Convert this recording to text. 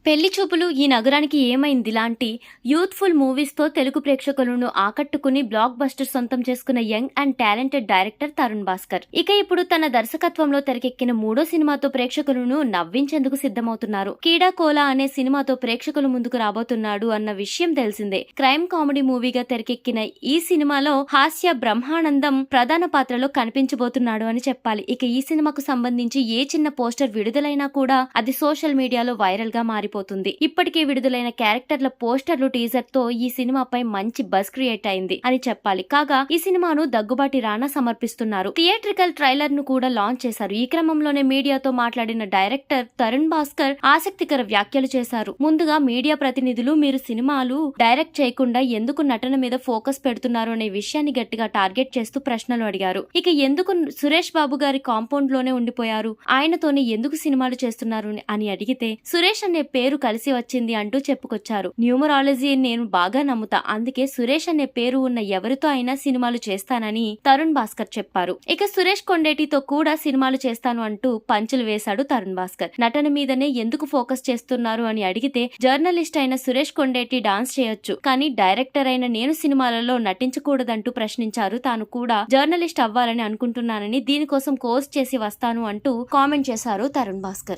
పెళ్లి చూపులు ఈ నగరానికి ఏమైంది లాంటి యూత్ఫుల్ మూవీస్ తో తెలుగు ప్రేక్షకులను ఆకట్టుకుని బ్లాక్ బస్టర్ సొంతం చేసుకున్న young and talented director Tarun Bhaskar ఇక ఇప్పుడు తన దర్శకత్వంలో తెరకెక్కిన మూడో సినిమాతో ప్రేక్షకులను నవ్వించేందుకు సిద్ధమవుతున్నారు. కీడా కోలా అనే సినిమాతో ప్రేక్షకుల ముందుకు రాబోతున్నాడు అన్న విషయం తెలిసిందే. క్రైమ్ కామెడీ మూవీగా తెరకెక్కిన ఈ సినిమాలో హాస్య బ్రహ్మానందం ప్రధాన పాత్రలో కనిపించబోతున్నాడు అని చెప్పాలి. ఇక ఈ సినిమాకు సంబంధించి ఏ చిన్న పోస్టర్ విడుదలైనా కూడా అది సోషల్ మీడియాలో వైరల్ గా మారిపోతుంది. ఇప్పటికే విడుదలైన క్యారెక్టర్ల పోస్టర్లు టీజర్ తో ఈ సినిమాపై మంచి బజ్ క్రియేట్ అయింది అని చెప్పాలి. కాగా ఈ సినిమాను దగ్గుబాటి రానా సమర్పిస్తున్నారు. థియేట్రికల్ ట్రైలర్ ను కూడా లాంచ్ చేశారు. ఈ క్రమంలోనే మీడియాతో మాట్లాడిన డైరెక్టర్ తరుణ్ భాస్కర్ ఆసక్తికర వ్యాఖ్యలు చేశారు. ముందుగా మీడియా ప్రతినిధులు మీరు సినిమాలు డైరెక్ట్ చేయకుండా ఎందుకు నటన మీద ఫోకస్ పెడుతున్నారు అనే విషయాన్ని గట్టిగా టార్గెట్ చేస్తూ ప్రశ్నలు అడిగారు. ఇక ఎందుకు సురేష్ బాబు గారి కాంపౌండ్ లోనే ఉండిపోయారు, ఆయనతోనే ఎందుకు సినిమాలు చేస్తున్నారు అని అడిగితే సురేష్ అనే పేరు కలిసి వచ్చింది అంటూ చెప్పుకొచ్చారు. న్యూమరాలజీ నేను బాగా నమ్ముతా, అందుకే సురేష్ అనే పేరు ఉన్న ఎవరితో అయినా సినిమాలు చేస్తానని తరుణ్ భాస్కర్ చెప్పారు. ఇక సురేష్ కొండేటితో కూడా సినిమాలు చేస్తాను అంటూ పంచులు వేశాడు తరుణ్ భాస్కర్. నటన మీదనే ఎందుకు ఫోకస్ చేస్తున్నారు అని అడిగితే జర్నలిస్ట్ అయిన సురేష్ కొండేటి డాన్స్ చేయొచ్చు, కానీ డైరెక్టర్ అయిన నేను సినిమాలలో నటించకూడదంటూ ప్రశ్నించారు. తాను కూడా జర్నలిస్ట్ అవ్వాలని అనుకుంటున్నానని, దీనికోసం కోర్స్ చేసి వస్తాను అంటూ కామెంట్ చేశారు తరుణ్ భాస్కర్.